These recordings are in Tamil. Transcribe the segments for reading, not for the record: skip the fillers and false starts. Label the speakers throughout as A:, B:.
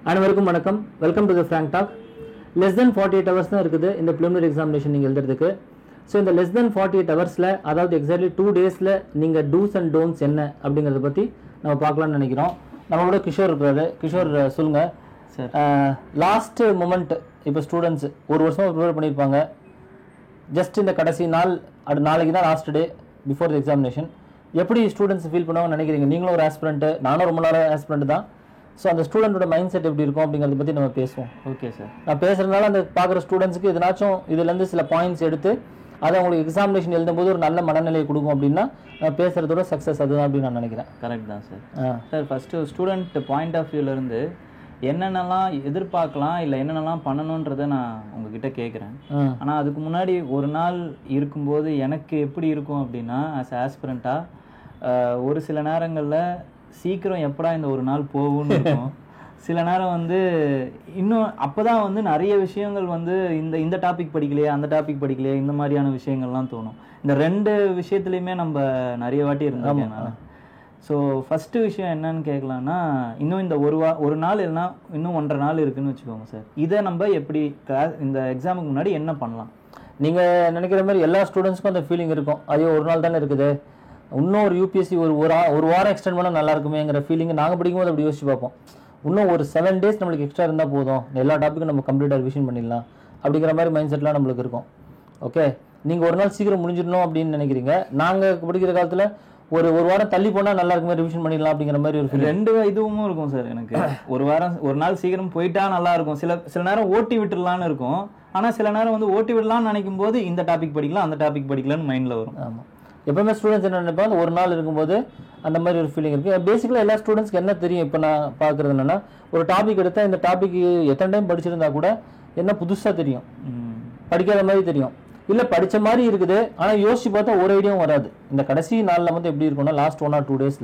A: அனைவருக்கும் வணக்கம். Welcome to the frank talk. Less than 48 hours தான் இருக்குது இந்த ப்ரிலிமினரி எக்ஸாமினேஷன் நீங்கள் எழுதுறதுக்கு. ஸோ இந்த லெஸ் தென் 48 ஹவர்ஸில், அதாவது எக்ஸாக்ட்லி 2 டேஸில் நீங்கள் டூஸ் அண்ட் டோன்ட்ஸ் என்ன அப்படிங்கிறத பற்றி நம்ம பார்க்கலாம்னு நினைக்கிறோம். நம்மளோட கிஷோர் இருக்கிறாரு. கிஷோர் சொல்லுங்கள் சார். லாஸ்ட் மொமெண்ட் இப்போ ஸ்டூடெண்ட்ஸ் ஒரு வருஷம் ப்ரிப்பேர் பண்ணியிருப்பாங்க. ஜஸ்ட் இந்த கடைசி நாள், நாளைக்கு தான் last day before the examination. எப்படி ஸ்டூடெண்ட்ஸ் ஃபீல் பண்ணுவாங்கன்னு நினைக்கிறீங்க? நீங்களும் ஒரு ஆஸ்பிரண்ட்டு, நானும் ரொம்ப நேரம் ஆஸ்பிரண்ட் தான். ஸோ அந்த ஸ்டூடெண்ட்டோட மைண்ட் செட் எப்படி இருக்கும் அப்படிங்கிறத பற்றி நம்ம பேசுவோம்.
B: Okay sir.
A: நான் பேசுகிறதுனால அந்த பார்க்குற ஸ்டூடெண்ட்ஸுக்கு எதனாச்சும் இதுலேருந்து சில பாயிண்ட்ஸ் எடுத்து அதை அவங்களுக்கு எக்ஸாமினேஷன் எழுதும்போது ஒரு நல்ல மனநிலையை கொடுக்கும் அப்படின்னா நான் பேசுகிறதோட சக்ஸஸ் அதுதான் அப்படின்னு நான் நினைக்கிறேன்.
B: கரெக்ட் தான் sir. Sir first student point of வியூலேருந்து என்னென்னலாம் எதிர்பார்க்கலாம், இல்லை என்னென்னலாம் பண்ணணுன்றதை நான் உங்ககிட்ட கேட்குறேன். ஆனால் அதுக்கு முன்னாடி ஒரு நாள் இருக்கும்போது எனக்கு எப்படி இருக்கும் அப்படின்னா, ஆஸ் ஆஸ்பிரண்ட்டாக ஒரு சில நேரங்களில் சீக்கிரம் எப்படா இந்த ஒரு நாள் போகும்னு இருக்கும். சில நேரம் வந்து இன்னும் அப்போ தான் வந்து நிறைய விஷயங்கள் வந்து இந்த டாபிக் படிக்கலையே, அந்த டாபிக் படிக்கலையே, இந்த மாதிரியான விஷயங்கள்லாம் தோணும். இந்த ரெண்டு விஷயத்துலையுமே நம்ம நிறைய வாட்டி இருந்தோம். ஸோ ஃபஸ்ட்டு விஷயம் என்னன்னு கேட்கலான்னா, இன்னும் இந்த ஒரு நாள் இல்லைன்னா இன்னும் 1.5 நாள் இருக்குதுன்னு வச்சுக்கோங்க சார். இதை நம்ம எப்படி இந்த எக்ஸாமுக்கு முன்னாடி என்ன பண்ணலாம்?
A: நீங்கள் நினைக்கிற மாதிரி எல்லா ஸ்டூடெண்ட்ஸ்க்கும் அந்த ஃபீலிங் இருக்கும். ஐயோ ஒரு நாள் தானே இருக்குது, இன்னும் ஒரு யூபிஎஸ்சி ஒரு வாரம் எக்ஸ்டெண்ட் பண்ணால் நல்லா இருக்குமேங்கிற ஃபீலிங் நாங்கள் படிக்கும்போது அப்படி யோசிச்சு பார்ப்போம். இன்னும் ஒரு 7 days நம்மளுக்கு எக்ஸ்ட்ரா இருந்தால் போதும், எல்லா டாப்பிக்கும் நம்ம கம்ப்ளீட்டாக ரிவிஷன் பண்ணிடலாம் அப்படிங்கிற மாதிரி மைண்ட் செட்லாம் நம்மளுக்கு இருக்கும். ஓகே, நீங்கள் ஒரு நாள் சீக்கிரம் முடிஞ்சிடணும் அப்படின்னு நினைக்கிறீங்க. நாங்கள் படிக்கிற காலத்தில் ஒரு வாரம் தள்ளி போனால் நல்லா இருக்குமே, ரிவிஷன் பண்ணிடலாம் அப்படிங்கிற மாதிரி ஒரு
B: ரெண்டு இதுவும் இருக்கும் சார். எனக்கு ஒரு நாள் சீக்கிரம் போயிட்டா நல்லா இருக்கும். சில நேரம் ஓட்டி விட்டுடலான்னு இருக்கும். ஆனால் சில நேரம் வந்து ஓட்டி விடலாம்னு நினைக்கும் போது இந்த டாபிக் படிக்கலாம், அந்த டாபிக் படிக்கலாம்னு மைண்டில் வரும்.
A: ஆமாம், எப்பவுமே ஸ்டூடெண்ட்ஸ் என்ன நினைப்பாங்க, ஒரு நாள் இருக்கும்போது அந்த மாதிரி ஒரு ஃபீலிங் இருக்குது. பேசிக்கலாக எல்லா ஸ்டூடெண்ட்ஸ்க்கு என்ன தெரியும், இப்போ நான் பார்க்குறது என்னென்னா, ஒரு டாபிக் எடுத்தால் இந்த டாபிக் எத்தனை டைம் படிச்சிருந்தா கூட என்ன புதுசாக தெரியும், படிக்காத மாதிரி தெரியும், இல்லை படித்த மாதிரி இருக்குது ஆனால் யோசிச்சு பார்த்தா ஒரு ஐடியாவும் வராது. இந்த கடைசி நாளில் வந்து எப்படி இருக்கும்னா, last 1 or 2 days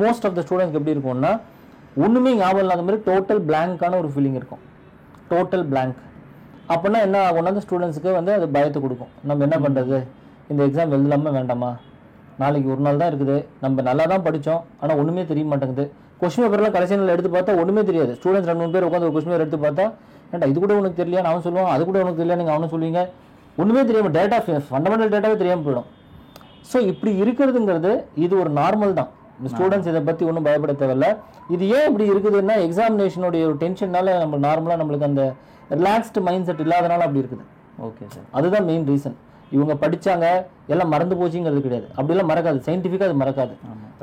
A: most of the ஸ்டூடெண்ட்ஸ்க்கு எப்படி இருக்கும்னா, ஒன்றுமே ஞாபகம் இல்லாத மாதிரி டோட்டல் பிளாங்கான ஒரு ஃபீலிங் இருக்கும். டோட்டல் பிளாங்க் அப்படின்னா என்ன ஆகும்னா, அந்த ஸ்டூடெண்ட்ஸுக்கு வந்து அது பயத்தை கொடுக்கும். நம்ம என்ன பண்ணுறது, இந்த எக்ஸாம் எழுதலாமா வேண்டாமா, நாளைக்கு ஒரு நாள் தான் இருக்குது, நம்ம நல்லா தான் படித்தோம் ஆனால் ஒன்றுமே தெரிய மாட்டேங்குது. கொஸ்டின் பேப்பர்லாம் கடைசி நாள் எடுத்து பார்த்தா ஒன்றுமே தெரியாது. ஸ்டூடெண்ட்ஸ் 2-3 பேர் உட்காந்து ஒரு கொஸ்டின் பேப்பர் எடுத்து பார்த்தா, ஏன்டா இது கூட உனக்கு தெரியல அவன் சொல்லுவான், அது கூட உனக்கு தெரியல நீங்கள் அவனு சொல்லுவீங்க, ஒன்றுமே தெரியாமல் டேட்டா ஃபண்டமெண்டல் டேட்டாவே தெரியாமல் போயிடும். ஸோ இப்படி இருக்கிறதுங்கிறது இது ஒரு நார்மல் தான். ஸ்டூடெண்ட்ஸ் இதை பற்றி ஒன்றும் பயப்பட தேவையில்லை. இது ஏன் இப்படி இருக்குதுன்னா, எக்ஸாமினேஷனுடைய ஒரு டென்ஷன்னால நம்ம நார்மலாக நம்மளுக்கு அந்த ரிலாக்ஸ்டு மைண்ட் செட் இல்லாதனால அப்படி இருக்குது.
B: ஓகே சார்,
A: அதுதான் மெயின் ரீசன். இவங்க படித்தாங்க எல்லாம் மறந்து போச்சுங்கிறது கிடையாது. அப்படிலாம் மறக்காது, சயின்டிஃபிக்காக அது மறக்காது.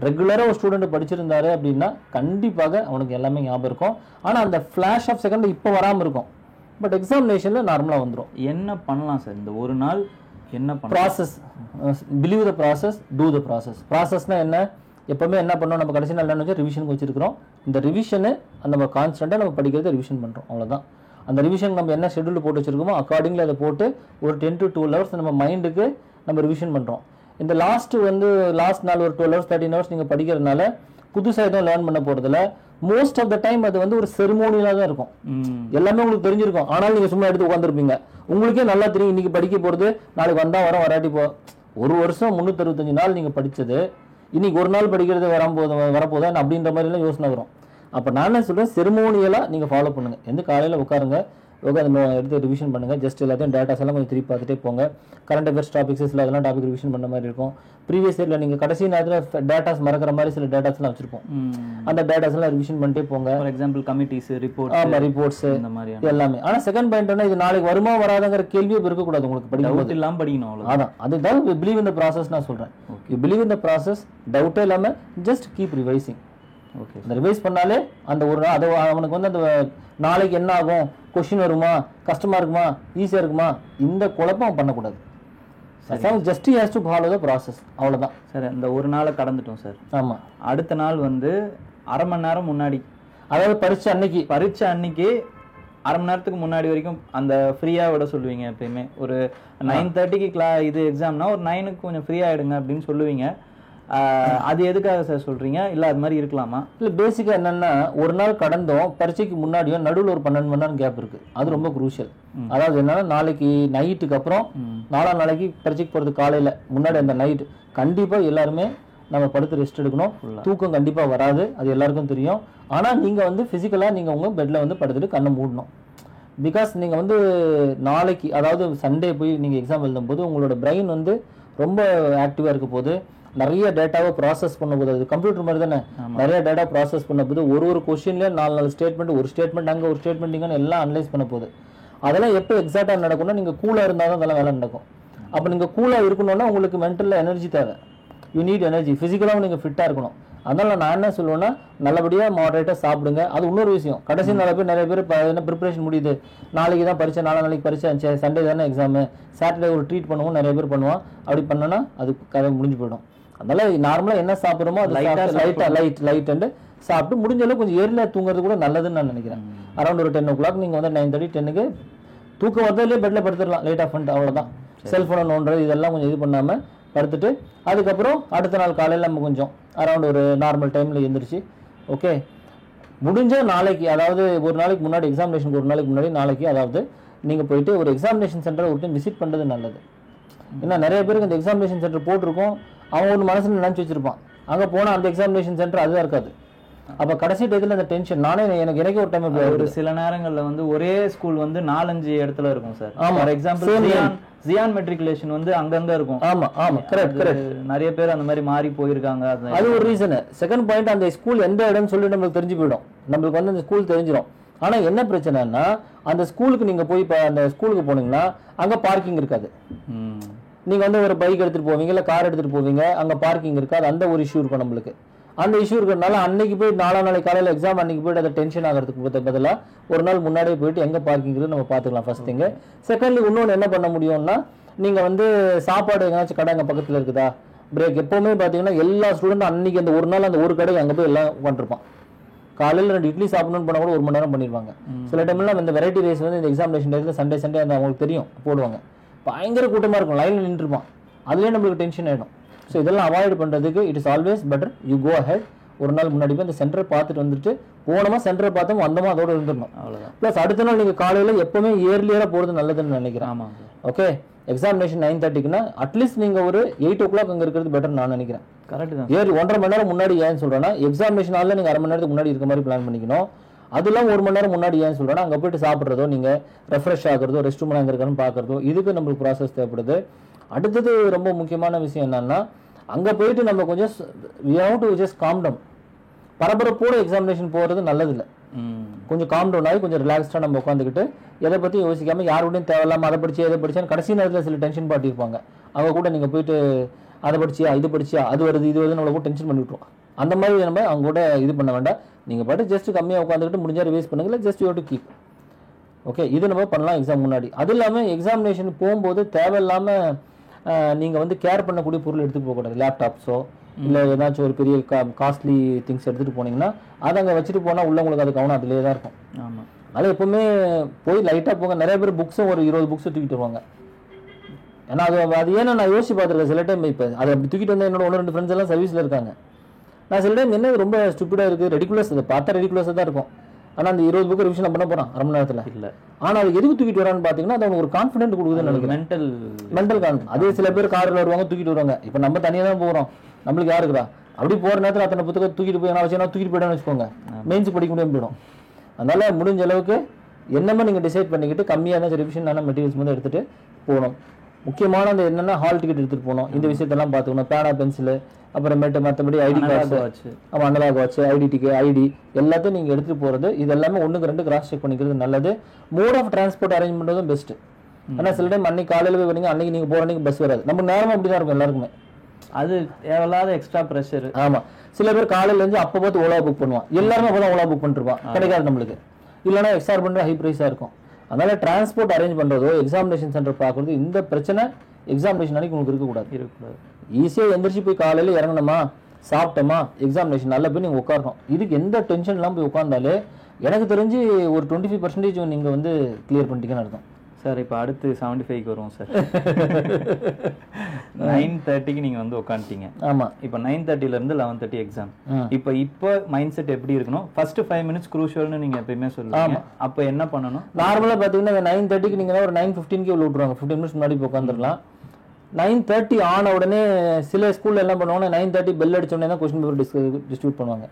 A: ரெகுலராக ஒரு ஸ்டூடெண்ட் படிச்சிருந்தாரு அப்படின்னா கண்டிப்பாக அவனுக்கு எல்லாமே ஞாபகம் இருக்கும். ஆனால் அந்த ஃப்ளாஷ் ஆஃப் செகண்ட் இப்போ வராமல் இருக்கும். பட் எக்ஸாமினேஷனில் நார்மலாக வந்துடும்.
B: என்ன பண்ணலாம் சார் இந்த ஒரு நாள்? என்ன பண்ணலாம்?
A: Process, believe the process, do the process. ப்ராசஸ்னால் என்ன? எப்போவுமே என்ன பண்ணோம், நம்ம கடைசி நாள் என்ன ரிவிஷனுக்கு வச்சுருக்கிறோம். இந்த ரிவிஷனு நம்ம கான்ஸ்டண்ட்டாக நம்ம படிக்கிறத ரிவிஷன் பண்ணுறோம், அவ்வளோதான். அந்த ரிவிஷன் நம்ம என்ன ஷெட்யூல் போட்டு வச்சுருக்கோமோ அக்கார்டிங்லி அதை போட்டு ஒரு 10 to 12 hours நம்ம மைண்டுக்கு நம்ம ரிவிஷன் பண்ணுறோம். இந்த லாஸ்ட் நாள் ஒரு 12 hours 13 hours நீங்கள் படிக்கிறதுனால புதுசாக எதுவும் லேர்ன் பண்ண போகிறதில்ல. மோஸ்ட் ஆஃப் த டைம் அது வந்து ஒரு செரிமோனியலாக தான் இருக்கும். எல்லாமே உங்களுக்கு தெரிஞ்சிருக்கும். ஆனால் நீங்கள் சும்மா எடுத்து உட்காந்துருப்பீங்க. உங்களுக்கே நல்லா தெரியும் இன்றைக்கி படிக்க போகிறது, நாளைக்கு வந்தால் வராட்டி ஒரு வருஷம் 365 நாள் நீங்கள் படித்தது இன்றைக்கி ஒரு நாள் படிக்கிறது வரப்போதா அப்படின்ற மாதிரிலாம் யோசனை வரும். அப்போ நான் என்ன சொல்கிறேன், செரிமோனியலாக நீங்கள் ஃபாலோ பண்ணுங்கள். எந்த காலையில் உட்காருங்க, எடுத்து ரிவிஷன் பண்ணுங்கள். ஜஸ்ட் எல்லாத்தையும் டேட்டாஸ் எல்லாம் கொஞ்சம் திருப்பி பார்த்துட்டே போங்க. கரண்ட் அஃபேர்ஸ் டாபிக்ஸ் சில அதெல்லாம் டாபிக் ரிவிஷன் பண்ண மாதிரி இருக்கும். ப்ரீவியஸ் இயரில் நீங்கள் கடைசி நேரத்தில் டேட்டாஸ் மறக்கிற மாதிரி சில டேட்டாஸ்லாம் வச்சுருப்போம். அந்த டேட்டாஸ் எல்லாம் ரிவிஷன் பண்ணிட்டே போங்க.
B: ஃபார் எக்ஸாம்பிள் கமிட்டிஸ்,
A: ரிப்போர்ட்ஸ் இந்த மாதிரி எல்லாமே. ஆனால் செகண்ட் பாயிண்ட் என்ன, இது நாளைக்கு வருமா வராதுங்கிற கேள்வியே இருக்கக்கூடாது. உங்களுக்கு படிக்கும்
B: இல்லாமல் படிக்கணும்.
A: அதான் அதுதான் பிலீவ் இன் த ப்ராசஸ் நான் சொல்கிறேன். You believe in the process, டவுட்டே இல்லாமல் ஜஸ்ட் கீப் ரிவைசிங்.
B: ஓகே,
A: அந்த ரிவைஸ் பண்ணாலே அந்த ஒரு நாள் அது அவனுக்கு வந்து அந்த நாளைக்கு என்ன ஆகும், கொஸ்டின் வருமா, கஷ்டமாக இருக்குமா, ஈஸியாக இருக்குமா, இந்த குழப்பம் பண்ணக்கூடாது. Just has to follow the process, அவ்வளோதான்
B: சார். இந்த ஒரு நாளை கடந்துட்டோம் சார்.
A: ஆமாம்,
B: அடுத்த நாள் வந்து அரை மணி நேரம் முன்னாடி,
A: அதாவது பரீட்சை அன்னைக்கு
B: 1/2 மணி நேரத்துக்கு முன்னாடி வரைக்கும் அந்த ஃப்ரீயாக விட சொல்லுவீங்க. எப்பயுமே ஒரு 9:30க்கு இது எக்ஸாம்னா ஒரு 9க்கு கொஞ்சம் ஃப்ரீ ஆகிடுங்க அப்படின்னு சொல்லுவீங்க. அது எதுக்காக சார் சொல்றீங்க? இல்லை அது மாதிரி இருக்கலாமா? இல்லை, பேசிக்காக என்னென்னா, ஒரு நாள் கடந்தோம், பரீட்சைக்கு முன்னாடியும் நடுவில் ஒரு 12 மணி நேரம் கேப் இருக்குது. அது ரொம்ப குரூஷியல். அதாவது என்னன்னா, நாளைக்கு நைட்டுக்கு அப்புறம் 4ஆம் நாளைக்கு பரீட்சைக்கு போகிறது காலையில் முன்னாடி அந்த நைட் கண்டிப்பாக எல்லாருமே
A: நம்ம படுத்து ரெஸ்ட் எடுக்கணும். தூக்கம் கண்டிப்பா வராது, அது எல்லாருக்கும் தெரியும். ஆனா நீங்க வந்து பிசிக்கலா நீங்க உங்க பெட்ல வந்து படுத்துட்டு கண்ணை மூடணும். பிகாஸ் நீங்க வந்து நாளைக்கு அதாவது சண்டே போய் நீங்க எக்ஸாம் எழுதும் போது உங்களோட பிரெயின் வந்து ரொம்ப ஆக்டிவா இருக்க போது, நிறைய டேட்டாவை ப்ராசஸ் பண்ண போது, அது கம்ப்யூட்டர் மாதிரி தானே, நிறைய டேட்டா ப்ராசஸ் பண்ண போது ஒரு கொஸ்டின்ல 4 ஸ்டேட்மெண்ட், ஒரு ஸ்டேட்மெண்ட் அங்கே ஒரு ஸ்டேட்மெண்ட் இங்கே எல்லாம் அனலைஸ் பண்ண போகுது. அதெல்லாம் எப்போ எக்ஸாக்டாக நடக்கும்னா நீங்க கூலா இருந்தால் தான் அதெல்லாம் வேலை நடக்கும். அப்போ நீங்க கூலா இருக்கணும்னா உங்களுக்கு மென்டலில் எனர்ஜி தேவை. You need energy. ஃபிசிக்கலாகவும் நீங்கள் ஃபிட்டாக இருக்கணும். அதனால நான் என்ன சொல்லுவேன்னா, நல்லபடியாக மாடரேட்டாக சாப்பிடுங்க. அது இன்னொரு விஷயம், கடைசி நிறைய பேர் என்ன ப்ரிப்பரேஷன் முடியுது, நாளைக்கு தான் பரிச்சை, நாளைக்கு பரிச்சை, சண்டே தானே எக்ஸாமு, சாட்டர்டே ஒரு ட்ரீட் பண்ணுவோம் நிறைய பேர் பண்ணுவான். அப்படி பண்ணனா அது கதை முடிஞ்சு போயிடும். அதனால நார்மலாக என்ன சாப்பிட்றோமோ அது லைட் அண்ட் சாப்பிட்டு முடிஞ்ச அளவு கொஞ்சம் ஏர்லியாக தூங்குறது கூட நல்லதுன்னு நான் நினைக்கிறேன். அரௌண்ட் ஒரு 10 o'clock நீங்கள் வந்து 9:30 10க்கு தூக்கம் வரதுலேயே பெட்டில் படுத்துடலாம். லைட் ஆஃப் பண்ணிட்டு அவ்வளோதான். செல்ஃபோனை நோண்டுறது இதெல்லாம் கொஞ்சம் இது பண்ணாமல் படுத்துட்டு அதுக்கப்புறம் அடுத்த நாள் காலையில் நம்ம கொஞ்சம் அரௌண்ட் ஒரு நார்மல் டைமில் எழுந்திரிச்சு ஓகே முடிஞ்ச நாளைக்கு, அதாவது ஒரு நாளைக்கு முன்னாடி எக்ஸாமினேஷனுக்கு ஒரு நாளைக்கு முன்னாடி நாளைக்கு அதாவது நீங்கள் போயிட்டு ஒரு எக்ஸாமினேஷன் சென்டரை ஒரு டைம் விசிட் பண்ணுறது நல்லது. ஏன்னா நிறைய பேருக்கு இந்த எக்ஸாமினேஷன் சென்டர் போட்டிருக்கோம், அவன் ஒரு மனசில் நினச்சி வச்சிருப்பான், அங்கே போனால் அந்த எக்ஸாமினேஷன் சென்டர் அதுதான் இருக்காது. அப்போ கடைசி டயத்தில் அந்த டென்ஷன் எனக்கு ஒரு டைம்
B: ஒரு சில நேரங்களில் வந்து ஒரே ஸ்கூல் வந்து 4-5 இடத்துல இருக்கும் sir. For example Ziyan matriculation வந்து அங்கங்க இருக்கும்.
A: ஆமா கரெக்ட்.
B: நிறைய பேர் அந்த மாதிரி மாறி போயிருக்காங்க.
A: அது ஒரு ரீசன். செகண்ட் பாயிண்ட், அந்த ஸ்கூல் எந்த இடம்னு சொல்லி நம்மளுக்கு தெரிஞ்சு போயிடும். நம்மளுக்கு வந்து அந்த ஸ்கூல் தெரிஞ்சிடும். ஆனா என்ன பிரச்சனைன்னா, அந்த ஸ்கூலுக்கு நீங்க போய் அந்த ஸ்கூலுக்கு போனீங்கன்னா அங்க பார்க்கிங் இருக்காது. நீங்க வந்து ஒரு பைக் எடுத்துட்டு போவீங்க, இல்ல கார் எடுத்துட்டு போவீங்க, அங்க பார்க்கிங் இருக்காது. அந்த ஒரு இஷ்யூ இருக்கும் நம்மளுக்கு. அந்த இஷ்யூ இருக்கிறதுனால அன்னைக்கு போய் நாளைக்கு காலையில் எக்ஸாம் அன்னைக்கு போயிட்டு அதை டென்ஷன் ஆகிறதுக்கு பதிலாக ஒரு நாள் முன்னாடியே போயிட்டு எங்கே பார்க்கிங் நம்ம பார்த்துக்கலாம் ஃபர்ஸ்ட் திங்கு. செகண்ட்லி இன்னொன்று என்ன பண்ண முடியும்னா, நீங்கள் வந்து சாப்பாடு எங்கேயாச்சும் கடை அங்கே பக்கத்தில் இருக்குதா, பிரேக் எப்போவுமே பார்த்தீங்கன்னா எல்லா ஸ்டூடெண்ட்டும் அன்னைக்கு அந்த ஒரு நாள் அந்த ஒரு கடை அங்கே போய் எல்லாம் உட்காந்துருப்பான். காலையில் 2 இட்லி சாப்பிடணும்னு போனால் கூட 1 மணி நேரம் பண்ணிடுவாங்க. சில டைம்லாம் இந்த வெரைட்டி ரைஸ் வந்து இந்த எக்ஸாமினேஷன் டைத்தில் சண்டே அந்த அவங்களுக்கு தெரியும் போடுவாங்க, பயங்கர கூட்டமாக இருக்கும், லைனில் நின்றுருப்பான். அதுலேயே நம்மளுக்கு டென்ஷன் ஆகிடும். ஸோ இதெல்லாம் அவாய்ட் பண்ணுறதுக்கு it is always better you go ahead. ஒரு நாள் முன்னாடி போய் அந்த சென்டரை பார்த்துட்டு வந்துட்டு போனோமா, சென்டரை பார்த்தோம் வந்தோமா, அதோட இருந்துடணும். அவ்வளோதான். ப்ளஸ் அடுத்த நாள் நீங்கள் காலையில் எப்பவுமே இயர்லியராக போகிறது நல்லதுன்னு நினைக்கிறேன்.
B: ஆமாம்.
A: ஓகே, எக்ஸாமினேஷன் 9:30க்குன்னா அட்லீஸ்ட் நீங்கள் ஒரு 8 o'clock அங்கே இருக்கிறது பெட்டர் நான் நினைக்கிறேன்.
B: கரெக்ட் தான்.
A: 1.5 மணி நேரம் முன்னாடி ஏன்னு சொல்கிறேன்னா, எக்ஸாமினேஷன் ஹாலில் நீங்கள் 1/2 மணி நேரத்துக்கு முன்னாடி இருக்க மாதிரி பிளான் பண்ணிக்கணும். அதெல்லாம் 1 மணி நேரம் முன்னாடி ஏன்னு சொல்கிறேன்னா, அங்கே போயிட்டு சாப்பிட்றதோ, நீங்கள் ரெஃப்ரெஷ் ஆகிறதோ, ரெஸ்ட் ரூம் அங்கே இருக்கான்னு பார்க்குறதோ, இதுக்கு நம்மளுக்கு ப்ராசஸ் தேவைப்படுது. அடுத்தது ரொம்ப முக்கியமான விஷயம் என்னன்னா, அங்கே போயிட்டு நம்ம கொஞ்சம் we have to just calm down. பரபரப்போட எக்ஸாமினேஷன் போகிறது நல்லதில்லை. கொஞ்சம் காம் டவுன் ஆகி கொஞ்சம் ரிலாக்ஸ்டாக நம்ம உட்காந்துக்கிட்டு எதை பற்றி யோசிக்காமல் யாரோடையும் தேவையில்லாமல் அதை படிச்சு எதை படிச்சான்னு கடைசி நேரத்தில் சில டென்ஷன் பாட்டிருப்பாங்க. அவங்க கூட நீங்கள் போயிட்டு அதை படிச்சியா இது படிச்சியா அது வருது இது வருது நம்மளை கூட டென்ஷன் பண்ணி விட்டுருவோம். அந்த மாதிரி நம்ம அவங்க கூட இது பண்ண வேண்டாம். நீங்கள் பாட்டு ஜஸ்ட் கம்மியாக உட்காந்துக்கிட்டு முடிஞ்சால் ரிவைஸ் பண்ணுங்களா, just you to keep. Okay, இது நம்ம பண்ணலாம் எக்ஸாம் முன்னாடி. அது இல்லாமல் எக்ஸாமினேஷன் போகும்போது தேவையில்லாமல் நீங்கள் வந்து கேர் பண்ணக்கூடிய பொருள் எடுத்துகிட்டு போகக்கூடாது. லேப்டாப்ஸோ இல்லை ஏதாச்சும் ஒரு பெரிய காஸ்ட்லி திங்ஸ் எடுத்துகிட்டு போனீங்கன்னா அதை அங்கே வச்சுட்டு போனால் உள்ள உங்களுக்கு அது கவனம் அதிலே தான் இருக்கும்.
B: ஆமாம்,
A: அது எப்பவுமே போய் லைட்டாக போங்க. நிறைய பேர் புக்ஸும் ஒரு 20 புக்ஸை தூக்கிட்டு வருவாங்க. ஏன்னா அது ஏன்னா நான் யோசிச்சு பார்த்துருக்கேன் சில டைம். இப்போ அதை அப்படி தூக்கிட்டு வந்து என்னோட 1-2 ஃப்ரெண்ட்ஸ் எல்லாம் சர்வீஸில் இருக்காங்க. நான் சில டைம் என்ன ரொம்ப ஸ்டூப்பிடாக இருக்குது, ரெடிகுலஸ், அதை பார்த்தா ரெடிகுலஸாக தான் இருக்கும். ஆனால் அந்த 20 புக்கு ரிவிஷன் பண்ண போகிறான் 1/2 மணி நேரத்தில் இல்லை. ஆனால் அது எதுக்கு தூக்கிட்டு வரான்னு பார்த்தீங்கன்னா, அது ஒரு கான்ஃபிடென்ட் கொடுக்குதுன்னு நினைக்கிறேன். Mental confidence. அதே சில பேர் காரில் வருவாங்க தூக்கிட்டு வருவாங்க. இப்போ நம்ம தனியாக தான் போகிறோம், நம்மளுக்கு யார் இருக்கிறா, அப்படி போகிற நேரத்தில் அத்தனை புத்தகம் தூக்கிட்டு போய் என்ன வச்சுன்னா தூக்கிட்டு போய்டான்னு வச்சுக்கோங்க, மெயின்ஸ் படிக்க முடியாமல் போயிடும். அதனால் முடிஞ்ச அளவுக்கு என்னமே நீங்கள் டிசைட் பண்ணிக்கிட்டு கம்மியாக தான் ரிவிஷனான மெட்டீரியல்ஸ் வந்து எடுத்துகிட்டு போகணும். முக்கியமான அந்த என்னென்னா ஹால் டிக்கெட் எடுத்துகிட்டு போகணும். இந்த விஷயத்தெல்லாம் பார்த்துக்கணும். பேனா பென்சிலு அப்புறமேட்டு மற்றபடி ஐடி கார்டு, ஆமாம் analog watch, ID ticket, ID எல்லாத்தையும் நீங்கள் எடுத்துகிட்டு போகிறது. இது எல்லாமே 1-2 கிராஸ் செக் பண்ணிக்கிறது நல்லது. மோட் ஆஃப் டிரான்ஸ்போர்ட் அரேஞ்ச் பண்ணுறதும் பெஸ்ட்டு. ஆனால் சில டைம் அன்னைக்கு காலையில் போய் வரீங்க, அன்னைக்கு நீங்கள் போகிற அன்னைக்கு பஸ் வராது. நம்ம நேரமும் அப்படி தான் இருக்கும் எல்லாருக்குமே.
B: அது தேவையில்லாத எக்ஸ்ட்ரா ப்ரெஷர்.
A: ஆமாம், சில பேர் காலையில் இருந்து அப்போ பார்த்து ஓலா புக் பண்ணுவான். எல்லாருமே அப்போ தான் ஓலா புக் பண்ணிருப்பான், கிடைக்காது நம்மளுக்கு. இல்லைனா எக்ஸார்பண்ட் ஹை ப்ரைஸாக இருக்கும். அதனால டிரான்ஸ்போர்ட் அரேஞ்ச் பண்ணுறதோ எக்ஸாமினேஷன் சென்டர் பார்க்குறது இந்த பிரச்சனை எக்ஸாமினேஷன் அன்னைக்கு உங்களுக்கு இருக்கக்கூடாது. ஈஸியாக எந்திரிச்சு போய் காலையில் இறங்கணுமா, சாப்பிட்டோமா, எக்ஸாமினேஷன் நல்லா போய் நீங்கள் உட்காரணும். இதுக்கு எந்த டென்ஷன் இல்லாமல் போய் உட்காந்தாலே எனக்கு தெரிஞ்சு ஒரு 25% நீங்கள் வந்து கிளியர் பண்ணிட்டீங்கன்னு அர்த்தம்.
B: சார் இப்போ அடுத்து 75க்கு வருவோம் சார். 9:30க்கு நீங்கள் வந்து உட்காந்துட்டீங்க.
A: ஆமாம்,
B: இப்போ 9:30லேருந்து 11:30 எக்ஸாம். இப்போ மைண்ட் செட் எப்படி இருக்கணும்? ஃபர்ஸ்ட் 5 minutes குரூஷியல்னு நீங்கள் எப்பயுமே சொல்லுவாங்க. அப்போ என்ன பண்ணணும்?
A: நார்மலாக பார்த்தீங்கன்னா 9:30க்கு நீங்கள் ஒரு 9:15க்கு உள்ள விட்டுருவாங்க. 15 minutes முன்னாடி போய் உட்காந்துருக்கலாம். 9:30 ஆன உடனே சில ஸ்கூல்ல என்ன பண்ணுவாங்கன்னா 9:30 பெல் அடிச்ச உடனே தான் கொஸ்டின் பேப்பர் டிஸ்ட்ரிபியூட் பண்ணுவாங்க.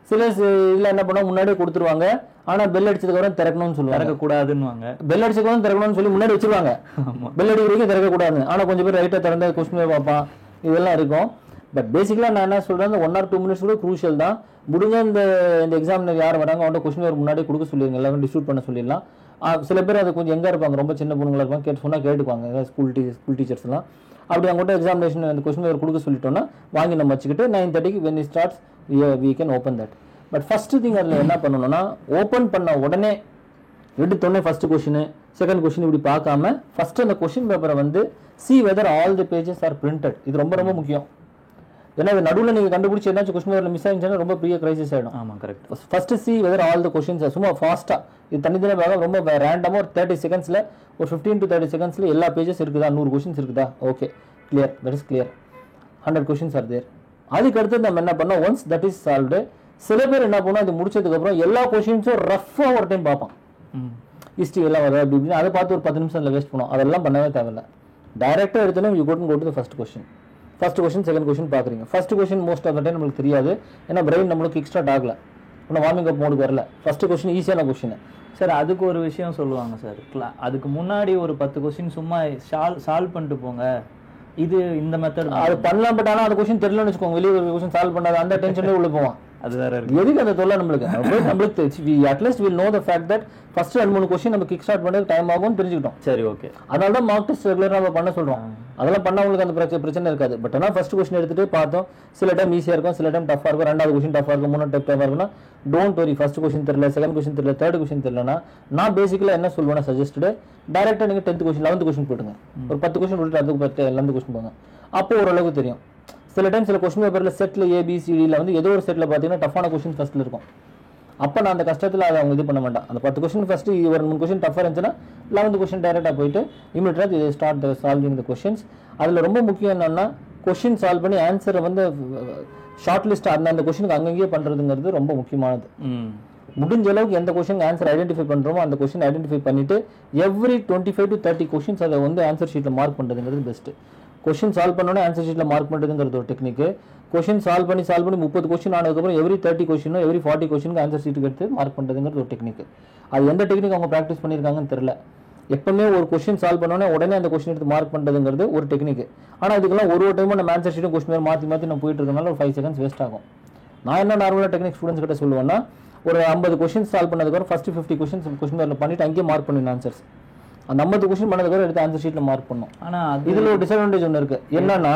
A: சில இதுல என்ன பண்ணுவாங்க, முன்னாடியே கொடுத்துருவாங்க. ஆனா பெல் அடிச்சதுக்கு அப்புறம் திறக்கணும்னு சொல்லுவாங்க.
B: திறக்க கூடாதுன்னு
A: பெல் அடிச்சதுக்கு அப்புறம் திறக்கணும்னு சொல்லி முன்னாடி வச்சிருவாங்க. பெல் அடிக்கிற வரைக்கும் திறக்க கூடாது. ஆனா கொஞ்சம் பேர் ரைட்டா திறந்த கொஸ்டின் பேப்பர் பார்ப்பான், இதெல்லாம் இருக்கும். பட் பேசிக்கலா நான் என்ன சொல்றேன், 1 or 2 minutes கூட குரூஷியல் தான். முடிஞ்ச இந்த எக்ஸாமினர் யார் வராங்க அவன்கிட்ட கொஸ்டின் பேப்பர் முன்னாடி கொடுக்க சொல்லிடுங்க, எல்லாமே டிஸ்ட்ரிபியூட் பண்ண சொல்லிடலாம். சில பேர் அது கொஞ்சம் எங்க இருப்பாங்க, ரொம்ப சின்ன பொண்ணுங்களா இருப்பாங்க, கேட்டு சொன்னா கேட்டுக்குவாங்க, ஸ்கூல் டீச்சர்ஸ் எல்லாம். அப்படி அவங்ககிட்ட எக்ஸாமினேஷன் அந்த கொஸ்டின் பேப்பர் கொடுக்க சொல்லிட்டோம்னா வாங்கி நம்ம வச்சுக்கிட்டு 9:30 when it starts we can open that. But first thing அதில் என்ன பண்ணணும்னா, ஓப்பன் பண்ண உடனே எடுத்தோடனே ஃபர்ஸ்ட் கொஸ்டின் செகண்ட் கொஸ்டின் இப்படி பார்க்காம ஃபர்ஸ்ட் அந்த கொஸ்டின் பேப்பரை வந்து see whether all the pages are printed. இது ரொம்ப ரொம்ப முக்கியம். ஏன்னா நடுவில் நீங்கள் கண்டுபிடிச்சி ஏதாச்சும் கொஸ்டின் பேப்பரில் மிஸ் ஆயிடுச்சுன்னா ரொம்ப பெரிய கிரைசிஸ் ஆகிடும்.
B: ஆமாம், correct.
A: First see whether all the questions are, சும்மா ஃபாஸ்ட்டாக இது தனித்தனியாக பார்க்க ரொம்ப ரேண்டமாக ஒரு 30 செகண்ட்ஸில் ஒரு 15 to 30 செகண்ட்ஸில் எல்லா பேஜஸ் இருக்குதா, 100 கொஸ்டின்ஸ் இருக்குதா, okay clear, that is clear, 100 questions are there. அதுக்கு அடுத்து நம்ம என்ன பண்ணோம், ஒன்ஸ் தட் இஸ் சால்வ்டு, சில பேர் என்ன பண்ணுவோம், அது முடிச்சதுக்கப்புறம் எல்லா கொஸ்டின்ஸும் ரஃபாக ஒரு டைம் பார்ப்பான், ஹிஸ்ட்ரி எல்லாம் வர அப்படி இப்படின்னு அதை பார்த்து ஒரு 10 நிமிஷம் வேஸ்ட் பண்ணுவோம். அதெல்லாம் பண்ணவே தேவையில்லை. டைரெக்டாக எடுத்தோன்னே you got to the first question. First question second question பார்க்குறீங்க. First question most of the time நம்மளுக்கு தெரியாது, ஏன்னா பிரெயின் நம்மளுக்கு கிக் ஸ்டார்ட் ஆகல, இன்னும் வார்மிங் அப் மோடுக்கு வரல. ஃபர்ஸ்ட் கொஸ்டின் ஈஸியான கொஸ்டின்.
B: சார் அதுக்கு ஒரு விஷயம் சொல்லுவாங்க சார், அதுக்கு முன்னாடி ஒரு 10 கொஸ்டின் சும்மா சால்வ் பண்ணிட்டு போங்க, இது இந்த மெத்தட்
A: அது பண்ணலாம். பட் ஆனால் அந்த கொஸ்டின் தெரியலன்னு வச்சுக்கோங்க, வெளியே ஒரு கொஸ்டின் சால்வ் பண்ணாத அந்த டென்ஷன்லேயே உள்ள போவான்.
B: அது வேற இருக்கு.
A: எதுக்கு அந்த தொல்லை நம்மளுக்கு at least will know the fact that first 2-3 question நம்ம கிக் ஸ்டார்ட் பண்ணது டைம் ஆகும் தெரிஞ்சுக்கிட்டோம்.
B: சரி, ஓகே.
A: அதனால தான் மார்க் டெஸ்ட் ரெகுலராக நம்ம பண்ண சொல்றோம். அதெல்லாம் பண்ண உங்களுக்கு அந்த பிரச்சனை இருக்காது. பட் ஆனால் ஃபர்ஸ்ட் கொஸ்டின் எடுத்துட்டு பார்த்தோம், சில டைம் ஈஸியாக இருக்கும், சில டைம் டஃபாக இருக்கும், ரெண்டாவது கொஸ்டின் டஃபாக இருக்கும், மூணாவது டைப் டஃபாக இருக்குன்னா டோன்ட் வரி. ஃபர்ஸ்ட் கொஸ்டின் தெரியல, செகண்ட் கொஸ்டின் தெரியல, தேர்ட் கொஸ்டின் தெரியலனா நான் பேசிக்கலாக என்ன சொல்லுவேன்னா, சஜஸ்டடு டேரக்டாக நீங்கள் 10th கொஸ்டின் 11th கொஸ்டின் போட்டுங்க. ஒரு 10 கொஸ்டின் போட்டு அதுக்கு 11th கொஸ்டின் போங்க, அப்போ ஓரளவுக்கு தெரியும். சில டைம் சில கொஸ்டின் பேப்பரில் செட்டில் ஏபிசிடியில் வந்து ஏதோ ஒரு செட்டில் பார்த்தீங்கன்னா டஃபான கொஸ்டின் ஃபர்ஸ்ட்டில் இருக்கும். அப்போ நான் அந்த கஷ்டத்தில் அதை அவங்க இது பண்ண மாட்டேன். அந்த 10 கொஸ்டின் ஃபர்ஸ்ட் ஒரு 3 கொஸ்டின் டஃபாக இருந்துச்சுன்னா 11th கொஸ்டின் டைரெக்டாக போயிட்டு இமீடியட்டாக இது ஸ்டார்ட் சால்விங் த கொஸ்டின்ஸ். அதில் ரொம்ப முக்கியம் என்னன்னா, கொஸ்டின் சால்வ் பண்ணி ஆன்சரை வந்து ஷார்ட் லிஸ்ட் அந்த கொஸ்டினுக்கு அங்கங்கேயே பண்ணுறதுங்கிறது ரொம்ப முக்கியமானது. முடிஞ்ச அளவுக்கு எந்த கொஸ்டின் ஆன்சர் ஐடென்டிஃபை பண்ணுறோமோ அந்த கொஸ்டின் ஐடென்டிஃபை பண்ணிட்டு எவ்ரி 25 to 30 கொஸ்டின்ஸ் அதை வந்து ஆன்சர் ஷீட்டில் மார்க் பண்ணுறதுங்கிறது பெஸ்ட்டு. கொஸ்டின் சால்வ் பண்ணோன்னே ஆன்சர் ஷீட்டில் மார்க் பண்ணுறதுங்கிறது ஒரு டெக்னிக்கு. கொஸ்டின் சால்வ் பண்ணி 30 கொஸ்டின் ஆனதுக்கப்புறம் எவ்ரி 30 கொஸ்டினோ எவ்ரி 40 கொஸ்டினுக்கு ஆன்சர் ஷீட்டுக்கு எடுத்து மார்க் பண்ணுறதுங்கிறது ஒரு டெக்னிக். அது எந்த டெக்னிக் அவங்க ப்ராக்டிஸ் பண்ணியிருக்காங்கன்னு தெரியல. எப்பவுமே ஒரு கொஸ்டின் சால்வ் பண்ணோன்னே உடனே அந்த கொஸ்டின் எடுத்து மார்க் பண்ணுறதுங்கிறது ஒரு டெக்னிக். ஆனால் இதுக்கெல்லாம் ஒரு டைமும் நம்ம ஆன்சர் ஷீட்டும் கொஸ்டின் மாற்றி நம்ம போயிட்டு இருக்கனால ஒரு 5 செகண்ட்ஸ் வேஸ்ட் ஆகும். நான் என்ன நார்மலாக டெக்னிக் ஸ்டூடெண்ட்ஸ் கிட்ட சொல்லுவேன்னா, ஒரு 50 கொஸ்டின் சால்வ் பண்ணதுக்கப்புறம் ஃபர்ஸ்ட் 50 கொஸ்டின்ஸ் கொஸ்டின் பேப்பரில் பண்ணிட்டு அங்கேயே மார்க் பண்ணிடணும் ஆன்சர்ஸ். அந்த 50 கொஸ்டின் பண்ணதுக்கப்புறம் எடுத்து ஆன்சர் ஷீட்டில் மார்க் பண்ணும். ஆனால் இதில் ஒரு டிஸ்அட்வான்டேஜ் ஒன்று இருக்குது, என்னன்னா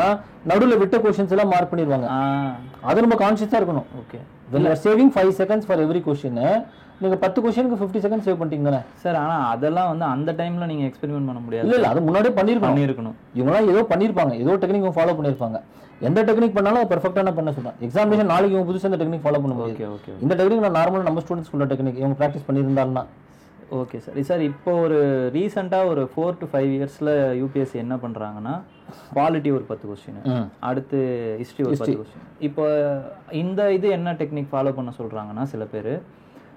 A: நடுவில் விட்ட கொஸ்டின்ஸ் எல்லாம் மார்க் பண்ணிடுவாங்க. அது நம்ம கான்ஷியஸாக இருக்கணும். Okay, saving 5 seconds for every question. நீங்கள் 10 கொஸ்டினுக்கு 50 செகண்ட்ஸ் சேவ் பண்ணிட்டீங்க தானே சார்.
B: ஆனால் அதெல்லாம் வந்து அந்த டைமில் நீங்கள் எக்ஸ்பெரிமெண்ட் பண்ண முடியாது.
A: இல்லை, அது முன்னாடியே பண்ணியிருக்கணும். இவங்களாம் ஏதோ பண்ணியிருப்பாங்க, ஏதோ டெக்னிக் ஃபாலோ பண்ணியிருப்பாங்க. எந்த டெக்னிக் பண்ணாலும் பெர்ஃபெக்டான பண்ண சொல்றேன். எக்ஸாமினேஷன் நாளைக்கு இவங்க புதுசாக இந்த டெக்னிக் ஃபாலோ பண்ண முடியும். இந்த டெக்னிக் நான் நார்மலாக நம்ம ஸ்டூடெண்ட்ஸ்குள்ள டெக்னிக் இவங்க ப்ராக்டிஸ் பண்ணியிருந்தாங்கன்னா.
B: Okay sir. சார் இப்போ ஒரு ரீசெண்டாக ஒரு 4 to 5 இயர்ஸில் யூபிஎஸ்சி என்ன பண்ணுறாங்கன்னா, பாலிட்டி ஒரு 10 கொஸ்டின், அடுத்து ஹிஸ்ட்ரி ஒரு 10 கொஸ்டின். இப்போ இது என்ன டெக்னிக் ஃபாலோ பண்ண சொல்கிறாங்கன்னா, சில பேர்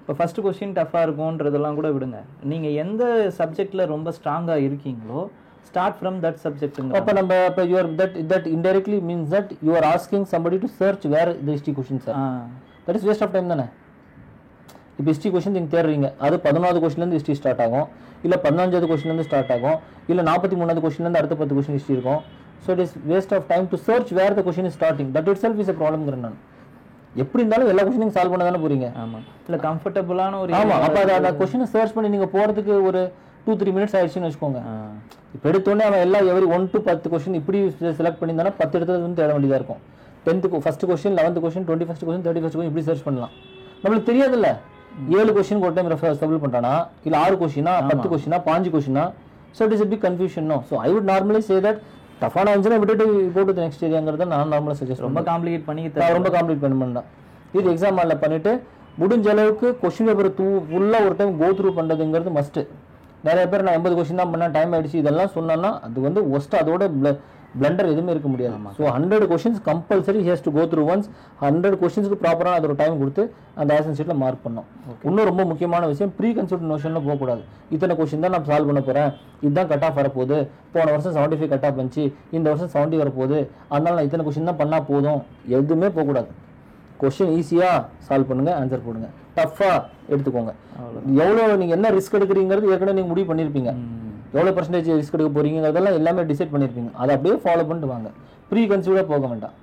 B: இப்போ ஃபர்ஸ்ட் கொஸ்டின் டஃப்பாக இருக்கும்ன்றதெல்லாம் கூட விடுங்க, நீங்கள் எந்த சப்ஜெக்டில் ரொம்ப ஸ்ட்ராங்காக இருக்கீங்களோ start from that subject.
A: அப்ப நம்ம அப்ப you are that indirectly means that you are asking somebody to search where the history questions are. That is waste of time தானே. இப்போ ஹிஸ்ட்ரி கொஸ்டின் நீங்கள் தேடுறீங்க, அது 11வது கொஸ்டின்லேருந்து ஹிஸ்ட்ரி ஸ்டார்ட் ஆகும், இல்லை 15வது கொஸ்டின்லேருந்து ஸ்டார்ட் ஆகும், இல்லை 43வது கொஸ்டின்லேருந்து அடுத்த 10 கொஸ்டின் ஹிஸ்ட்ரி இருக்கும். So it is waste of time to search where the question is starting. That itself is a ப்ராப்ளம்ங்கிறேன் நான். எப்படி இருந்தாலும் எல்லா கொஸ்டினும் சால்வ் பண்ண தானே போறீங்க.
B: ஆமாம், இல்லை கம்ஃபர்டபுளான ஒரு.
A: ஆமாம், அப்போ அந்த கொஸ்டினை சர்ச் பண்ணி நீங்கள் போகிறதுக்கு ஒரு 2-3 மினிட்ஸ் ஆயிடுச்சுன்னு வச்சுக்கோங்க. இப்போ எடுத்தோடனே அவன் எல்லாம் எவரி 1 to 10 கொஸ்டின் இப்படி செலக்ட் பண்ணியிருந்தானா 10 இடத்துல வந்து தேட வேண்டியதாக இருக்கும். 10th first question, 11th question, 21st question, 31st question இப்படி சர்ச் பண்ணலாம். நம்மளுக்கு தெரியாதுல்ல 7 கொஸ்டின் ஒரு டைம் சப்மிட் பண்ணுறானா, இல்லை 6 கொஸ்டினா, 10 கொஸ்டினா, 5 கொஸ்டினா. So it is a big confusion. No, so I would normally say that டஃபான ஆன்சரை விட்டுட்டு go to the next ஏரியாங்கிறத நான் நார்மலாக சஜஸ்ட்.
B: ரொம்ப காம்ப்ளிகேட்
A: பண்ண வேண்டாம். இது எக்ஸாம் ஹாலில் பண்ணிட்டு முடிஞ்ச அளவுக்கு கொஸ்டின் பேப்பர் ஃபுல்லாக ஒரு டைம் கோ த்ரூ பண்ணுறதுங்கிறது மஸ்ட்டு. நிறைய பேர் நான் 80 கொஸ்டின் தான் பண்ண டைம் ஆயிடுச்சு இதெல்லாம் சொன்னேன்னா அது வந்து ஒஸ்ட். அதோட பிளண்டர் எதுவுமே இருக்க முடியாது. So 100 questions compulsory has to go through once. 100 கொஸ்டின்ஸ்க்கு ப்ராப்பராக அதோட டைம் கொடுத்து அந்த ஆன்சர் ஷீட்டில் மார்க் பண்ணோம். இன்னும் ரொம்ப முக்கியமான விஷயம், ப்ரீ கன்செப்ட் நோஷனில் போகக்கூடாது. இத்தனை கொஸ்டின் தான் நான் சால்வ் பண்ண போகிறேன், இதுதான் கட் ஆஃப் வரப்போகுது, போன வருஷம் 75 கட் ஆஃப் வந்துச்சு, இந்த வருஷம் 70 வரப்போகுது, அதனால நான் இத்தனை கொஸ்டின் தான் பண்ணால் போதும், எதுவுமே போகக்கூடாது. கொஸ்டின் ஈஸியாக சால்வ் பண்ணுங்க, ஆன்சர் போடுங்க, டஃப்பாக எடுத்துக்கோங்க. எவ்வளோ நீங்கள் என்ன ரிஸ்க் எடுக்கிறீங்கிறது ஏற்கனவே நீங்கள் முடிவு பண்ணியிருப்பீங்க. எவ்வளோ பர்சன்டேஜ் ரிஸ்க் எடுக்க போறீங்கிறதெல்லாம் எல்லாமே டிசைட் பண்ணியிருப்பீங்க. அதை அப்படியே ஃபாலோ பண்ணிட்டு வாங்க, ப்ரீ கன்சியூடாக போக வேண்டாம்.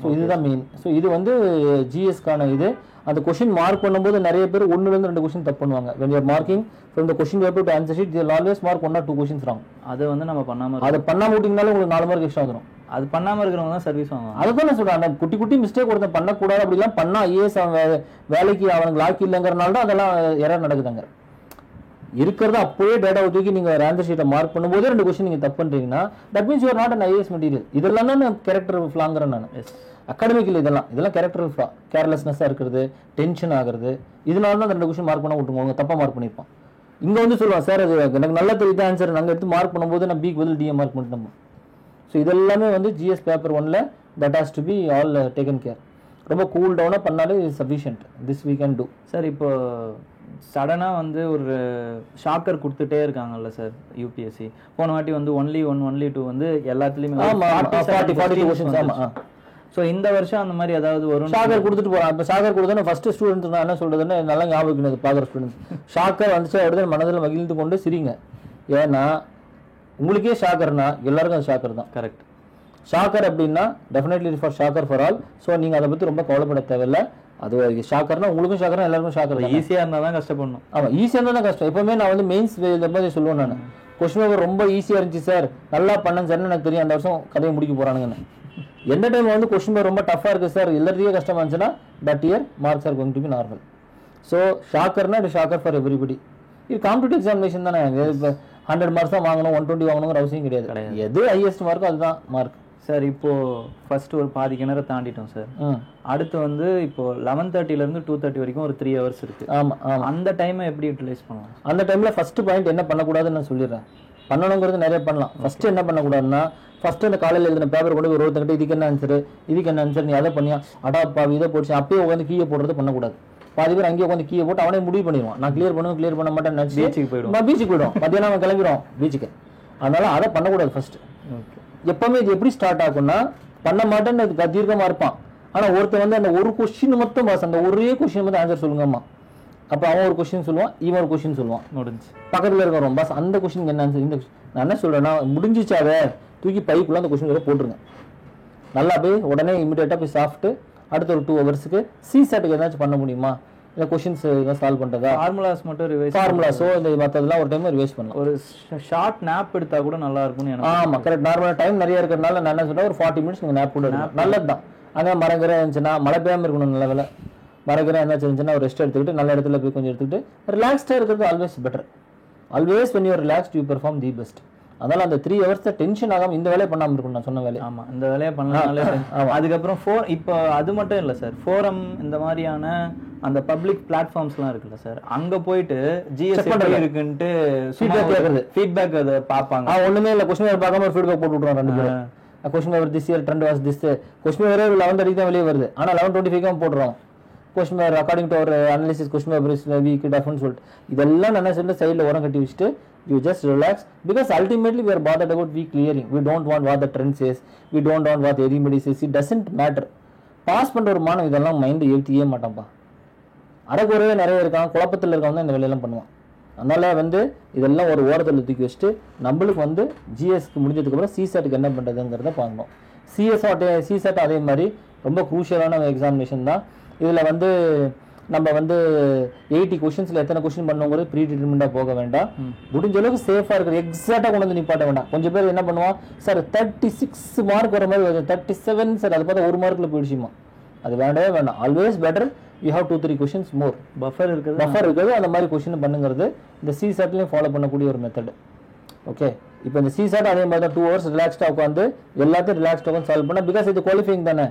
A: ஸோ இதுதான் மெயின். ஸோ இது வந்து ஜிஎஸ்க்கான இது. அந்த கொஸ்டின் மார்க் பண்ணும்போது நிறைய பேர் 1-2 கொஸ்டின் தப்பு பண்ணுவாங்க. when you are marking from the question paper to answer sheet, they will always mark 1 or 2 questions wrong.
B: அதை வந்து நம்ம பண்ணாமல்
A: அதை பண்ணாம விட்டீங்கனாலும் உங்களுக்கு 4 மார்க் எக்ஸ்ட்ரா வந்துடும்.
B: அது பண்ணாமல் இருக்கிறவங்க தான் சர்வீஸ் வாங்குவாங்க.
A: அதை தான் நான் சொல்கிறேன், அந்த குட்டி குட்டி மிஸ்டேக் ஒருத்தன் பண்ணக்கூடாது. அப்படிலாம் பண்ணால் ஐஏஎஸ் அவன் வேலைக்கு அவனுக்கு லாக் இல்லைங்கிறனால தான் அதெல்லாம் எரர் நடக்குதாங்க. இருக்கிறத அப்படியே டேட்டாவை தூக்கி நீங்கள் ஆன்சர் ஷீட்டை மார்க் பண்ணும்போது 2 கொஸ்டின் நீங்கள் தப்பு பண்ணுறீங்கன்னா that means you are not an IAS material. இதெல்லாம் தான் நான் கேரக்டர் ஃப்ளாங்கிறேன் நான். அகாடமிக்கில் இதெல்லாம் கேரக்டர் ஃப்ளா, கேர்லெஸ்னஸாக இருக்கிறது, டென்ஷன் ஆகிறது, இதனால தான் 2 கொஸ்டின் மார்க் பண்ண விட்டுருவாங்க, தப்பாக மார்க் பண்ணியிருப்பான். இங்கே வந்து சொல்லுவான், சார் அது எனக்கு நல்லா தெரியுது ஆன்சர், நாங்கள் எடுத்து மார்க் பண்ணும்போது நான் பிக்கு பதில் டிஎம் மார்க் பண்ணிட்டோம். ஸோ இதெல்லாமே வந்து ஜிஎஸ் பேப்பர் 1ல் that has to be all taken care. ரொம்ப கூல் டவுனாக பண்ணாலே sufficient. This we can do.
B: Sir இப்போ சடனாக வந்து ஒரு ஷாக்கர் கொடுத்துட்டே இருக்காங்கல்ல சார் யூபிஎஸ்சி. போன வாட்டி வந்து ஒன்லி 1 ஒன்லி 2 வந்து எல்லாத்துலேயுமே
A: 40 கொஸ்டின்ஸ். ஆமாம்.
B: ஸோ இந்த வருஷம் அந்த மாதிரி ஏதாவது வரும்?
A: ஷாக்கர் கொடுத்துட்டு போகிறான். இப்போ ஷாக்கர் கொடுத்தோன்னா ஃபஸ்ட்டு ஸ்டூடெண்ட்ஸ் நான் என்ன சொல்கிறதுன்னு நல்லா ஞாபகம் பார்க்குற ஸ்டூடெண்ட்ஸ், ஷாக்கர் வந்துச்சு அடுத்த மனதில் மகிழ்ந்து கொண்டு சிரிங்க. ஏன்னா உங்களுக்கே ஷாக்கர்னா எல்லாருக்கும் அது ஷாக்கர் தான்.
B: கரெக்ட்.
A: ஷாக்கர் அப்படின்னா definitely for ஷாக்கர் for all. So நீங்கள் அதை பற்றி ரொம்ப கவலைப்பட தேவையில்லை. அது ஷாக்கர்னா உங்களுக்கும் ஷாக்கர்னா எல்லாருக்கும் ஷாக்கர்.
B: ஈஸியாக இருந்தால் தான் கஷ்டப்படணும்.
A: ஆமாம், ஈஸியாக இருந்தால் தான் கஷ்டம். எப்போவுமே நான் வந்து மெயின்ஸ் இந்த மாதிரி சொல்லுவேன், நான் கொஸ்டின் பேப்பர் ரொம்ப ஈஸியாக இருந்துச்சு சார், நல்லா பண்ணேன் சார், எனக்கு தெரியும் அந்த வருஷம் கதையை முடிக்க போகிறானுங்கன்னு. எந்த டைம் வந்து கொஸ்டின் பேப்பர் ரொம்ப டஃப்பாக இருக்குது சார், எல்லாத்தையும் கஷ்டமாக இருந்துச்சுன்னா that year marks are going to be normal. So ஷாக்கர்னா இது ஷாக்கர் ஃபார் எவ்ரிபடி. இது காம்படிட்டிவ் எக்ஸாமினேஷன் தானே. இப்போ 100 மார்க்ஸ் தான் வாங்கணும், 120 வாங்கணுங்கிற அவசியம் கிடையாது. எது ஹையஸ்ட் மார்க்கோ அதுதான் மார்க்.
B: சார் இப்போ ஃபர்ஸ்ட் ஒரு பாதி கிணறு தாண்டிட்டோம் சார். அடுத்து வந்து இப்போ 11:30 to 2:30 வரைக்கும் ஒரு 3 hours இருக்கு. ஆமாம். அந்த டைமை எப்படி யூட்டிலைஸ் பண்ணலாம்? அந்த டைமில் ஃபர்ஸ்ட் பாயிண்ட் என்ன பண்ணக்கூடாதுன்னு நான் சொல்லிடுறேன். பண்ணணுங்கிறது நிறைய பண்ணலாம். ஃபர்ஸ்ட் என்ன பண்ணக்கூடாதுன்னா, ஃபர்ஸ்ட் அந்த காலையில் எழுதின பேப்பர் கூட ஒரு ஒருத்தங்கிட்ட இதுக்கு என்ன ஆன்சர், இதுக்கு என்ன ஆன்சர், நீ அதை பண்ணியா, அடாப்பா இதை போச்சு, அப்பயே உட்காந்து கீழே போடுறது பண்ணக்கூடாது. பாதி பேர் அங்கேயே உட்காந்து கீழே போட்டு அவனே முடிவு பண்ணிடுவான், நான் கிளியர் பண்ண மாட்டேன், பீச்சுக்கு போயிடும். மத்தியானம் அவன் கிளம்பிடுவான் பீச்சுக்கு. அதனால அதை பண்ணக்கூடாது ஃபர்ஸ்ட். எப்பவுமே இது எப்படி ஸ்டார்ட் ஆகும்னா, பண்ண மாட்டேன்னு தீர்க்கமா இருப்பான். ஆனா ஒருத்தர் வந்து அந்த ஒரு கொஸ்டின் மட்டும் பாஸ், அந்த ஒரே கொஸ்டின் மட்டும் ஆன்சர் சொல்லுங்கம்மா. அப்போ அவன் ஒரு கொஸ்டின் சொல்லுவான், இவன் ஒரு கொஸ்டின் சொல்லுவான், முடிஞ்சு. பக்கத்தில் இருக்கிறோம் பாஸ் அந்த கொஸ்டின் என்ன ஆன்சர், இந்த நான் என்ன சொல்றேன்னா, முடிஞ்சிச்சாவே தூக்கி பைக்குள்ள அந்த கொஸ்டின் போட்டுருங்க. நல்லா போய் உடனே இமீடியட்டா போய் சாப்பிட்டு அடுத்த ஒரு 2 ஹவர்ஸ்க்கு சிசெட்டுக்கு ஏதாச்சும் பண்ண முடியுமா, இந்த கொஸ்டின்ஸ் சால்வ் பண்றதா, ஃபார்முலாஸ் மட்டும் ரிவைஸ்,
A: ஃபார்முலாஸோ இந்த மற்றதெல்லாம் ஒரு டைம் ரிவைஸ் பண்ணலாம்.
B: ஒரு ஷார்ட் நாப் எடுத்தா கூட நல்லா இருக்கும்னு எனக்கு.
A: ஆமா கரெக்ட். நார்மலாக டைம் நிறைய இருக்கிறதுனால நான் என்ன சொல்றேன், ஒரு 40 மினிட்ஸ் நீங்கள் நாப் கூட எடுக்கலாம், நல்லது தான். அங்கே மரங்கிற இருந்துச்சுன்னா, மழை பெய்யாமல் இருக்கணும், நல்ல வேலை மரங்கிற ஏதாச்சும் இருந்துச்சுன்னா ஒரு ரெஸ்ட் எடுத்துக்கிட்டு நல்ல இடத்துல போய் கொஞ்சம் எடுத்துக்கிட்டு ரிலாக்ஸ்டாக இருக்கிறது always better. Always when you are relaxed you perform the best. அதனால அந்த 3 hours டென்ஷன் ஆகாம இந்த வேலையை பண்ணாமல் இருக்கணும். நான் சொன்ன வேலை.
B: ஆமா, இந்த வேலையை பண்ணனாலே. அதுக்கப்புறம் இப்போ அது மட்டும் இல்லை சார், ஃபோரம் இந்த மாதிரியான அந்த பப்ளிக் பிளாட்ஃபார்ம்ஸ்லாம் இருக்குல்ல சார், அங்க போயிட்டு ஜிஎஸ் இருக்குன்ட்டு ஃபீட்பேக் அதை பார்ப்பாங்க.
A: ஒண்ணுமே இல்லை, கொஸ்டின் பேப்பர் பார்க்காம ஒரு ஃபீட்பேக் போட்டு விட்ருவாங்க 2 பேரும். Question paper this year trend was this, question paper 11:30 தான் வெளியே வருது, ஆனால் 11:25 போடுறோம். Question paper according to our analysis question paper is weak டஃப்னு சொல்லிட்டு இதெல்லாம் என்ன சொல்ல சைடில் உரம் கட்டி வச்சுட்டு you just relax, because ultimately we are bothered about week clearing. We don't want what the trend says, we don't want what everybody says. It doesn't matter. Pass பண்ற ஒரு மாணவன் இதெல்லாம் மைண்ட் ஏற்றியே மாட்டான்ப்பா. அரைக்குறையே நிறைய இருக்கான், குழப்பத்தில் இருக்கவங்க தான் இந்த வேலையெல்லாம் பண்ணுவான். அதனால வந்து இதெல்லாம் ஒரு ஓரத்தில் தூக்கி வச்சுட்டு நம்மளுக்கு வந்து ஜிஎஸ்க்கு முடிஞ்சதுக்கு அப்புறம் சிசெட்டுக்கு என்ன பண்ணுறதுங்கிறத பார்க்கணும். சிசெட் அதே மாதிரி ரொம்ப குரூஷியலான எக்ஸாமினேஷன் தான். இதில் வந்து நம்ம வந்து 80 கொஸ்டின்ஸ்ல எத்தனை கொஸ்டின் பண்ணுவோங்கிறது ப்ரீ டிட்டர்மிண்டாக போக வேண்டாம். முடிஞ்ச அளவுக்கு சேஃபாக இருக்கிற எக்ஸாக்டாக கொண்டு வந்து நிப்பாட்ட வேண்டாம். கொஞ்சம் பேர் என்ன பண்ணுவான், சார் 36 மார்க் வர மாதிரி 37 சார், அது பார்த்தா 1 மார்க்ல போயிடுச்சுமா, அது வேண்டவே வேண்டாம். Always better you have 2-3 questions more buffer இருக்குது. அந்த மாதிரி கொஸ்டின் பண்ணுங்கிறது இந்த சிசெட்லையும் ஃபாலோ பண்ணக்கூடிய ஒரு மெத்தட். ஓகே, இப்போ இந்த சிசெட் அதே மாதிரி தான் 2 hours ரிலாக்ஸ்டாக உட்காந்து எல்லாத்தையும் ரிலாக்ஸ்டாக உட்காந்து சால்வ் பண்ணால், பிகாஸ் இது குவாலிஃபைங் தானே,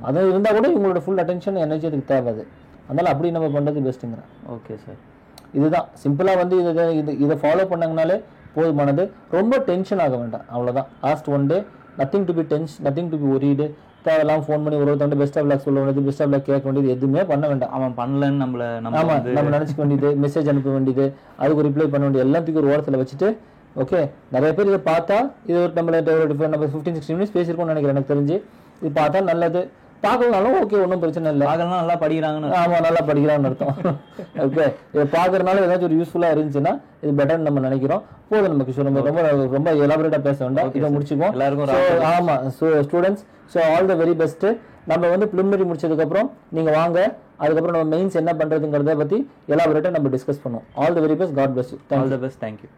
A: அது இருந்தால் கூட இவங்களோட ஃபுல் அட்டென்ஷன் எனர்ஜி அதுக்கு தேவை. அதனால அப்படி நம்ம பண்ணுறது பெஸ்ட்டுங்கிறேன்.
B: ஓகே சார்,
A: இதுதான் சிம்பிளாக வந்து இதை ஃபாலோ பண்ணாங்கனாலே போதுமானது. ரொம்ப டென்ஷன் ஆக வேண்டாம், அவ்வளோதான். Last 1 day nothing to be tension, nothing to be worried. தேவையெல்லாம் ஃபோன் பண்ணி ஒருத்தவங்க பெஸ்ட் ஆஃப் லக் சொல்ல வேண்டியது, பெஸ்ட் ஆஃப் லக் கேட்க வேண்டியது எதுவுமே பண்ண வேண்டாம்.
B: அவன் பண்ணலன்னு
A: நம்ம நினச்சிக்க வேண்டியது, மெசேஜ் அனுப்ப வேண்டியது, அதுக்கு ரிப்ளை பண்ண வேண்டியது எல்லாத்துக்கும் ஒரு ஓரத்தில் வச்சுட்டு, ஓகே நிறைய பேர் இதை பார்த்தா இது ஒரு நம்ம 15-16 மினிட்ஸ் பேசியிருக்கோம்னு நினைக்கிறேன். எனக்கு தெரிஞ்சு இது பார்த்தா நல்லது, பார்க்கலனாலும் ஓகே, ஒன்றும் பிரச்சனை இல்லை.
B: பார்க்கலாம், நல்லா படிக்கிறாங்கன்னு.
A: ஆமாம், நல்லா படிக்கிறான்னு அர்த்தம். ஓகே, இதை பார்க்கறதுனால ஏதாச்சும் ஒரு யூஸ்ஃபுல்லாக இருந்துச்சுன்னா இது பெட்டர்னு நம்ம நினைக்கிறோம். போதும் நம்ம கிஷோர், நம்ம ரொம்ப ரொம்ப எலாபரேட்டாக பேச வேண்டாம், இதை முடிச்சுக்குவோம் எல்லாருக்கும். ஆமாம், so students, so all the very best. நம்ம வந்து ப்ரிலிமினரி முடிச்சதுக்கப்புறம் நீங்கள் வாங்க, அதுக்கப்புறம் நம்ம மெயின்ஸ் என்ன பண்ணுறதுங்கிறத பற்றி எலாபரேட்டாக நம்ம டிஸ்கஸ் பண்ணுவோம். All the very best, God bless you.
B: All the best, thank you.